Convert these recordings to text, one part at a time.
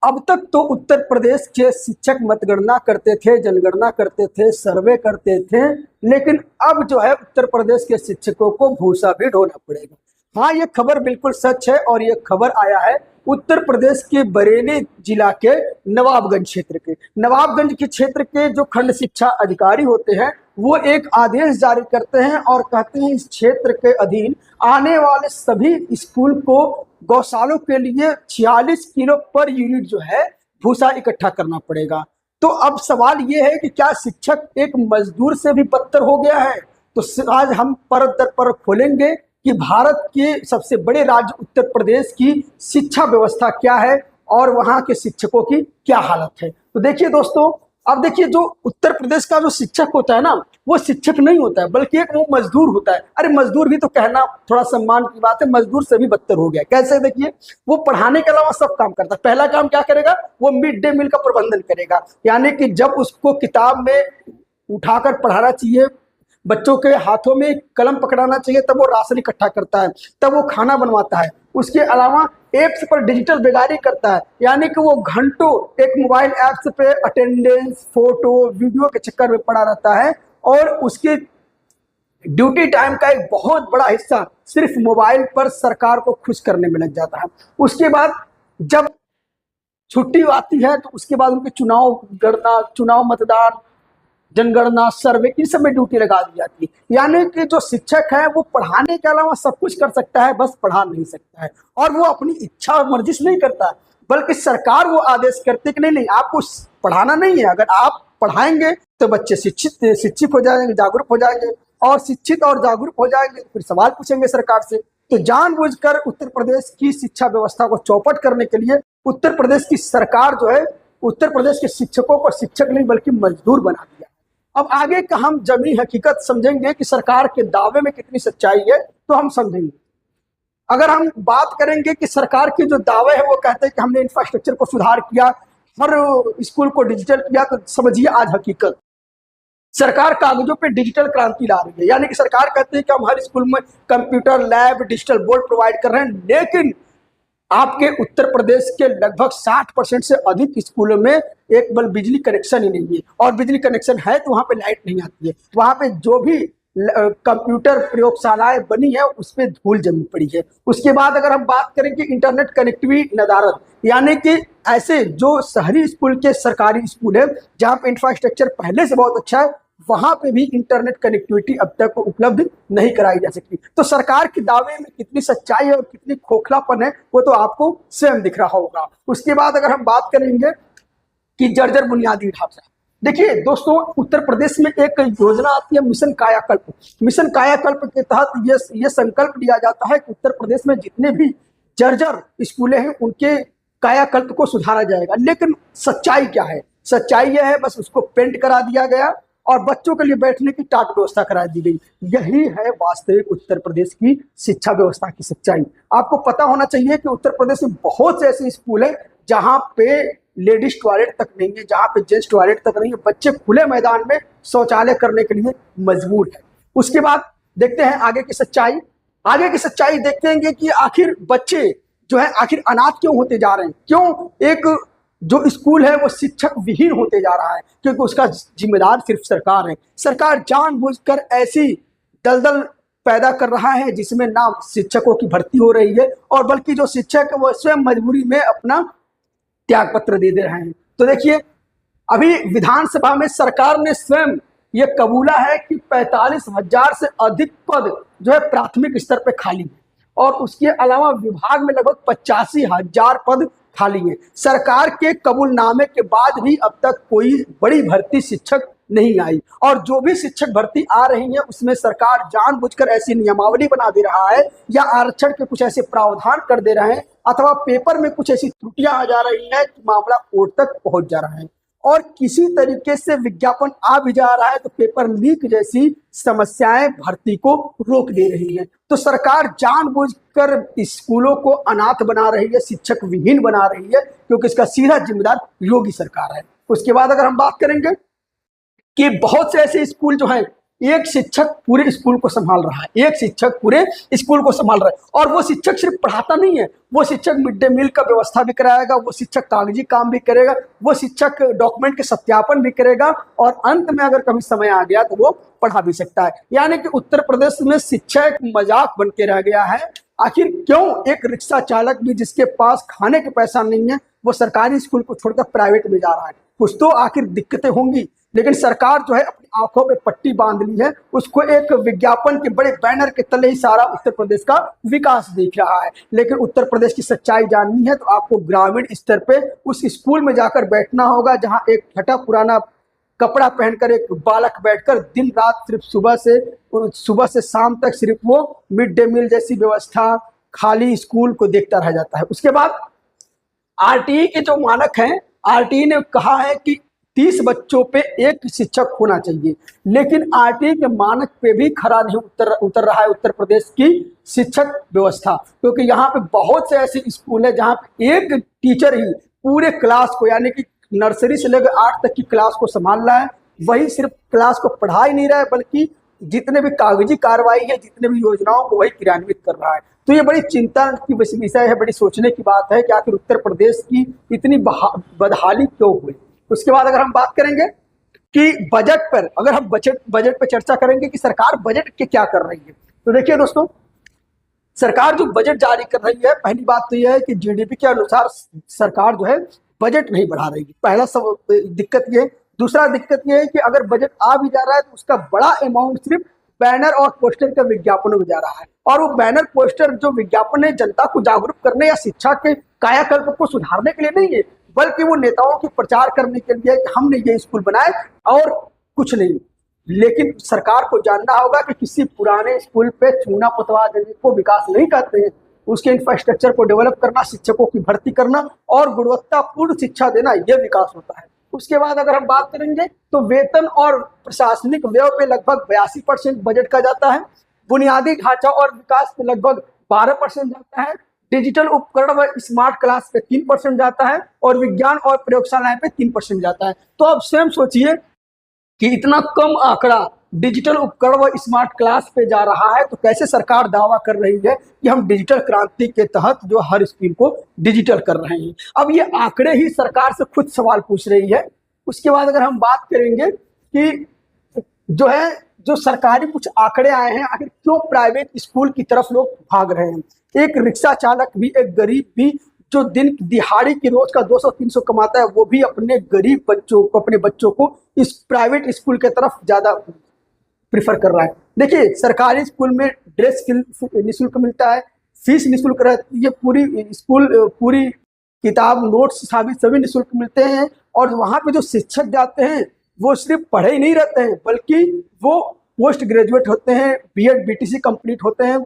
अब तक तो उत्तर प्रदेश के शिक्षक मतगणना करते थे, जनगणना करते थे, सर्वे करते थे, लेकिन अब जो है उत्तर प्रदेश के शिक्षकों को भूसा भी ढोना पड़ेगा। हाँ, ये खबर बिल्कुल सच है और ये खबर आया है उत्तर प्रदेश के बरेली जिला के नवाबगंज क्षेत्र के। नवाबगंज के क्षेत्र के जो खंड शिक्षा अधिकारी होते हैं वो एक आदेश जारी करते हैं और कहते हैं इस क्षेत्र के अधीन आने वाले सभी स्कूल को गौशालों के लिए 46 किलो पर यूनिट जो है भूसा इकट्ठा करना पड़ेगा। तो अब सवाल ये है कि क्या शिक्षक एक मजदूर से भी बदतर हो गया है? तो आज हम परत दर परत खोलेंगे कि भारत के सबसे बड़े राज्य उत्तर प्रदेश की शिक्षा व्यवस्था क्या है और वहां के शिक्षकों की क्या हालत है। तो देखिए दोस्तों, अब देखिए जो उत्तर प्रदेश का जो शिक्षक होता है ना, वो शिक्षक नहीं होता है बल्कि एक वो मजदूर होता है। अरे मजदूर भी तो कहना थोड़ा सम्मान की बात है, मजदूर से भी बदतर हो गया। कैसे? देखिए, वो पढ़ाने के अलावा सब काम करता है। पहला काम क्या करेगा? वो मिड डे मील का प्रबंधन करेगा, यानी कि जब उसको किताब में उठाकर पढ़ाना चाहिए, बच्चों के हाथों में कलम पकड़ाना चाहिए, तब वो राशन इकट्ठा करता है, तब वो खाना बनवाता है। उसके अलावा एप्स पर डिजिटल बेगारी करता है, यानी कि वो घंटों एक मोबाइल ऐप्स पे अटेंडेंस, फोटो, वीडियो के चक्कर में पड़ा रहता है और उसके ड्यूटी टाइम का एक बहुत बड़ा हिस्सा सिर्फ मोबाइल पर सरकार को खुश करने में लग जाता है। उसके बाद जब छुट्टी आती है तो उसके बाद उनके चुनाव गणना, चुनाव मतदान, जनगणना, सर्वे, इन सब में ड्यूटी लगा दी जाती है। यानी कि जो शिक्षक है वो पढ़ाने के अलावा सब कुछ कर सकता है, बस पढ़ा नहीं सकता है। और वो अपनी इच्छा और मर्जी से नहीं करता, बल्कि सरकार वो आदेश करती कि नहीं आपको पढ़ाना नहीं है। अगर आप पढ़ाएंगे तो बच्चे शिक्षित हो जाएंगे, जागरूक हो जाएंगे, और शिक्षित और जागरूक हो जाएंगे तो फिर सवाल पूछेंगे सरकार से। तो जानबूझकर उत्तर प्रदेश की शिक्षा व्यवस्था को चौपट करने के लिए उत्तर प्रदेश की सरकार जो है उत्तर प्रदेश के शिक्षकों को शिक्षक नहीं बल्कि मजदूर बना दिया। अब आगे का हम जमी हकीकत समझेंगे कि सरकार के दावे में कितनी सच्चाई है, तो हम समझेंगे। अगर हम बात करेंगे कि सरकार के जो दावे है वो कहते हैं कि हमने इंफ्रास्ट्रक्चर को सुधार किया, हर स्कूल को डिजिटल किया, तो समझिए आज हकीकत सरकार कागजों पे डिजिटल क्रांति ला रही है। यानी कि सरकार कहती है कि हम हर स्कूल में computer lab, digital board provide कर रहे हैं, लेकिन आपके उत्तर प्रदेश के लगभग 60% से अधिक स्कूलों में एक बल बिजली कनेक्शन ही नहीं है, और बिजली कनेक्शन है तो वहाँ पे लाइट नहीं आती है। वहाँ पे जो भी कंप्यूटर प्रयोगशालाएं बनी है उस पर धूल जमी पड़ी है। उसके बाद अगर हम बात करें कि इंटरनेट कनेक्टिविटी नदारत, यानी कि ऐसे जो शहरी स्कूल के सरकारी स्कूल है जहाँ पे इंफ्रास्ट्रक्चर पहले से बहुत अच्छा है, वहां पे भी इंटरनेट कनेक्टिविटी अब तक उपलब्ध नहीं कराई जा सकती। तो सरकार के दावे में कितनी सच्चाई है और कितनी खोखलापन है वो तो आपको स्वयं दिख रहा होगा। उसके बाद अगर हम बात करेंगे कि जर्जर बुनियादी ढांचा, देखिए दोस्तों, उत्तर प्रदेश में एक योजना आती है मिशन कायाकल्प। मिशन कायाकल्प के तहत ये संकल्प लिया जाता है कि उत्तर प्रदेश में जितने भी जर्जर स्कूलें हैं उनके कायाकल्प को सुधारा जाएगा। लेकिन सच्चाई क्या है? सच्चाई यह है बस उसको पेंट करा दिया गया और बच्चों के लिए बैठने की टाट व्यवस्था करा दी गई। यही है वास्तविक उत्तर प्रदेश की शिक्षा व्यवस्था की सच्चाई। आपको पता होना चाहिए कि उत्तर प्रदेश में बहुत से ऐसे स्कूल हैं जहाँ पे लेडीज टॉयलेट तक नहीं है, जहाँ पे जेंट्स टॉयलेट तक नहीं है। बच्चे खुले मैदान में शौचालय करने के लिए मजबूर है। उसके बाद देखते हैं आगे की सच्चाई। आगे की सच्चाई देखेंगे कि आखिर बच्चे जो है आखिर अनाथ क्यों होते जा रहे हैं, क्यों एक जो स्कूल है वो शिक्षक विहीन होते जा रहा है, क्योंकि उसका जिम्मेदार सिर्फ सरकार है। सरकार जानबूझकर ऐसी दलदल पैदा कर रहा है जिसमें ना शिक्षकों की भर्ती हो रही है और बल्कि जो शिक्षक है वो स्वयं मजबूरी में अपना त्याग पत्र दे रहे हैं। तो देखिए, अभी विधानसभा में सरकार ने स्वयं ये कबूला है कि 45,000 से अधिक पद जो है प्राथमिक स्तर पे खाली है और उसके अलावा विभाग में लगभग 85,000 पद खाली है। सरकार के कबूलनामे के बाद भी अब तक कोई बड़ी भर्ती शिक्षक नहीं आई, और जो भी शिक्षक भर्ती आ रही है उसमें सरकार जानबूझकर ऐसी नियमावली बना दे रहा है या आरक्षण के कुछ ऐसे प्रावधान कर दे रहे हैं अथवा पेपर में कुछ ऐसी त्रुटियां आ जा रही है कि मामला कोर्ट तक पहुंच जा रहा है, और किसी तरीके से विज्ञापन आ भी जा रहा है तो पेपर लीक जैसी समस्याएं भर्ती को रोक दे रही हैं। तो सरकार जानबूझकर स्कूलों को अनाथ बना रही है, शिक्षक विहीन बना रही है, क्योंकि इसका सीधा जिम्मेदार योगी सरकार है। उसके बाद अगर हम बात करेंगे कि बहुत से ऐसे स्कूल जो हैं एक शिक्षक पूरे स्कूल को संभाल रहा है, एक शिक्षक पूरे स्कूल को संभाल रहा है। और वो शिक्षक सिर्फ पढ़ाता नहीं है, वो शिक्षक मिड डे मील का व्यवस्था भी कराएगा, वो शिक्षक कागजी काम भी करेगा, वो शिक्षक डॉक्यूमेंट के सत्यापन भी करेगा, और अंत में अगर कभी समय आ गया तो वो पढ़ा भी सकता है। यानी कि उत्तर प्रदेश में शिक्षा एक मजाक बन के रह गया है। आखिर क्यों एक रिक्शा चालक भी जिसके पास खाने के पैसा नहीं है वो सरकारी स्कूल को छोड़कर प्राइवेट में जा रहा है? कुछ तो आखिर दिक्कतें होंगी, लेकिन सरकार जो है अपनी आंखों पे पट्टी बांध ली है, उसको एक विज्ञापन के बड़े बैनर के तले ही सारा उत्तर प्रदेश का विकास दिख रहा है। लेकिन उत्तर प्रदेश की सच्चाई जाननी है तो आपको ग्रामीण स्तर पे उस स्कूल में जाकर बैठना होगा, जहां एक फटा पुराना कपड़ा पहनकर एक बालक बैठकर दिन रात सिर्फ सुबह से शाम तक सिर्फ वो मिड डे मील जैसी व्यवस्था, खाली स्कूल को देखता रह जाता है। उसके बाद आरटीई के जो मानक हैं, आरटीई ने कहा है कि 30 बच्चों पे एक शिक्षक होना चाहिए, लेकिन आरटीई के मानक पे भी खरा नहीं उतर रहा है उत्तर प्रदेश की शिक्षक व्यवस्था, क्योंकि यहाँ पे बहुत से ऐसे स्कूल है जहाँ पे एक टीचर ही पूरे क्लास को, यानी कि नर्सरी से लेकर 8 तक की क्लास को संभाल रहा है। वही सिर्फ क्लास को पढ़ा ही नहीं रहा है, बल्कि जितने भी कागजी कार्रवाई है, जितने भी योजनाओं को वही क्रियान्वित कर रहा है। तो ये बड़ी चिंता की विषय है, बड़ी सोचने की बात है कि आखिर उत्तर प्रदेश की इतनी बदहाली क्यों हुई। उसके बाद अगर हम बात करेंगे कि बजट पर, अगर हम बजट पर चर्चा करेंगे कि सरकार बजट के क्या कर रही है, तो देखिए दोस्तों, सरकार जो बजट जारी कर रही है, पहली बात तो यह है कि जीडीपी के अनुसार सरकार जो है बजट नहीं बढ़ा रही है, पहला सब दिक्कत ये। दूसरा दिक्कत ये है कि अगर बजट आ भी जा रहा है तो उसका बड़ा अमाउंट सिर्फ बैनर और पोस्टर के विज्ञापनों में जा रहा है, और वो बैनर पोस्टर जो विज्ञापन है जनता को जागरूक करने या शिक्षा के कायाकल्प को सुधारने के लिए नहीं है, बल्कि वो नेताओं के प्रचार करने के लिए कि हमने ये स्कूल बनाए और कुछ नहीं। लेकिन सरकार को जानना होगा कि किसी पुराने स्कूल पे चूना पुतवा देने को विकास नहीं कहते हैं, उसके इंफ्रास्ट्रक्चर को डेवलप करना, शिक्षकों की भर्ती करना और गुणवत्तापूर्ण शिक्षा देना, यह विकास होता है। उसके बाद अगर हम बात करेंगे तो वेतन और प्रशासनिक व्यय पे लगभग 82% बजट का जाता है, बुनियादी ढांचा और विकास पे लगभग 12% जाता है, डिजिटल उपकरण व स्मार्ट क्लास पे 3% जाता है, और विज्ञान और प्रयोगशालाएं पे 3% जाता है। तो अब स्वयं सोचिए कि इतना कम आंकड़ा डिजिटल उपकरण व स्मार्ट क्लास पे जा रहा है, तो कैसे सरकार दावा कर रही है कि हम डिजिटल क्रांति के तहत जो हर स्कूल को डिजिटल कर रहे हैं। अब ये आंकड़े ही सरकार से खुद सवाल पूछ रही है। उसके बाद अगर हम बात करेंगे कि जो सरकारी कुछ आंकड़े आए हैं, आखिर क्यों प्राइवेट स्कूल की तरफ लोग भाग रहे हैं। एक रिक्शा चालक भी, एक गरीब भी जो दिन दिहाड़ी की रोज का 200-300 कमाता है, वो भी अपने गरीब बच्चों को, अपने बच्चों को इस प्राइवेट स्कूल के तरफ ज्यादा प्रिफर कर रहा है। देखिए, सरकारी स्कूल में ड्रेस निःशुल्क मिलता है, फीस निःशुल्क रहती है, पूरी किताब, नोट्स सभी निःशुल्क मिलते हैं, और वहाँ पे जो शिक्षक जाते हैं वो सिर्फ पढ़े ही नहीं रहते हैं, बल्कि वो पोस्ट ग्रेजुएट होते हैं, बीएड बीटीसी कंप्लीट होते हैं,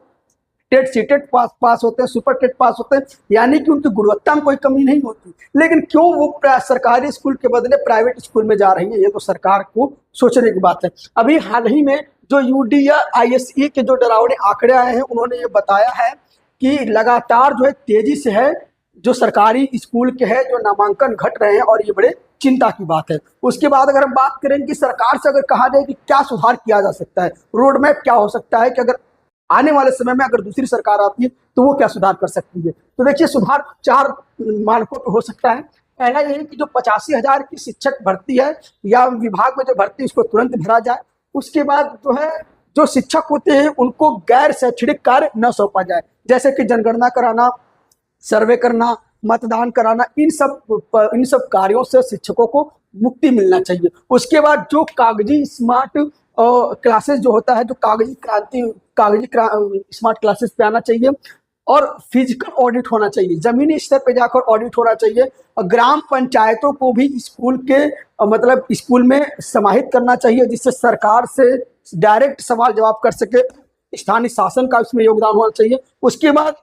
टेट सीटेट पास होते हैं, सुपर टेट पास होते हैं, यानी कि उनकी गुणवत्ता में कोई कमी नहीं होती। लेकिन क्यों वो सरकारी स्कूल के बदले प्राइवेट स्कूल में जा रही है, ये तो सरकार को सोचने की बात है। अभी हाल ही में जो यूडी या आईएसई के जो डरावने आंकड़े आए हैं, उन्होंने ये बताया है कि लगातार जो है तेजी से है जो सरकारी स्कूल के है जो नामांकन घट रहे हैं, और ये बड़े चिंता की बात है। उसके बाद अगर हम बात करें कि सरकार से अगर कहा जाए कि क्या सुधार किया जा सकता है, रोड मैप क्या हो सकता है, कि अगर आने वाले समय में अगर दूसरी सरकार आती है तो वो क्या सुधार कर सकती है, तो देखिए सुधार 4 मानकों पे हो सकता है। पहला ये है कि जो 85,000 की शिक्षक भर्ती है या विभाग में जो भर्ती, उसको तुरंत भरा जाए। उसके बाद जो है जो शिक्षक होते हैं उनको गैर शैक्षणिक कार्य न सौंपा जाए, जैसे कि जनगणना कराना, सर्वे करना, मतदान कराना, इन सब कार्यों से शिक्षकों को मुक्ति मिलना चाहिए। उसके बाद जो कागजी स्मार्ट क्लासेस जो होता है, जो कागजी स्मार्ट क्लासेस पे आना चाहिए, और फिजिकल ऑडिट होना चाहिए, जमीनी स्तर पे जाकर ऑडिट होना चाहिए, और ग्राम पंचायतों को भी स्कूल के मतलब स्कूल में समाहित करना चाहिए, जिससे सरकार से डायरेक्ट सवाल जवाब कर सके, स्थानीय शासन का उसमें योगदान होना चाहिए। उसके बाद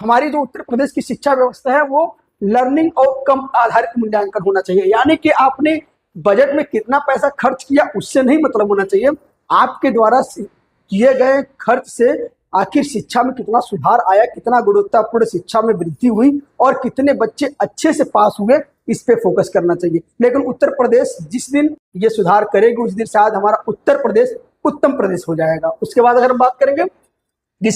हमारी जो उत्तर प्रदेश की शिक्षा व्यवस्था है वो लर्निंग आउटकम आधारित मूल्यांकन होना चाहिए, यानी कि आपने बजट में कितना पैसा खर्च किया उससे नहीं मतलब होना चाहिए, आपके द्वारा किए गए खर्च से आखिर शिक्षा में कितना सुधार आया, कितना गुणवत्तापूर्ण शिक्षा में वृद्धि हुई, और कितने बच्चे अच्छे से पास हुए, इस पे फोकस करना चाहिए। लेकिन उत्तर प्रदेश जिस दिन ये सुधार करेगी उस दिन शायद हमारा उत्तर प्रदेश उत्तम प्रदेश हो जाएगा। उसके बाद अगर हम बात करेंगे कि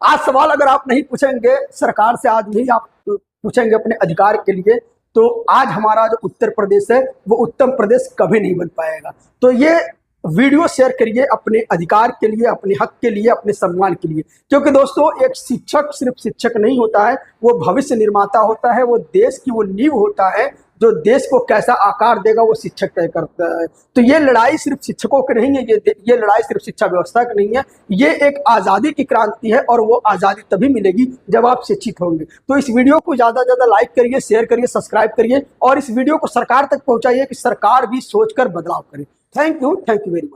आज सवाल अगर आप नहीं पूछेंगे सरकार से, आज नहीं आप पूछेंगे अपने अधिकार के लिए, तो आज हमारा जो उत्तर प्रदेश है वो उत्तम प्रदेश कभी नहीं बन पाएगा। तो ये वीडियो शेयर करिए अपने अधिकार के लिए, अपने हक के लिए, अपने सम्मान के लिए, क्योंकि दोस्तों एक शिक्षक सिर्फ शिक्षक नहीं होता है, वो भविष्य निर्माता होता है, वो देश की वो नींव होता है, जो देश को कैसा आकार देगा वो शिक्षक तय करता है। तो ये लड़ाई सिर्फ शिक्षकों की नहीं है, ये लड़ाई सिर्फ शिक्षा व्यवस्था की नहीं है, ये एक आज़ादी की क्रांति है, और वो आज़ादी तभी मिलेगी जब आप शिक्षित होंगे। तो इस वीडियो को ज़्यादा से ज़्यादा लाइक करिए, शेयर करिए, सब्सक्राइब करिए, और इस वीडियो को सरकार तक पहुँचाइए कि सरकार भी सोचकर बदलाव करे। Thank you very much.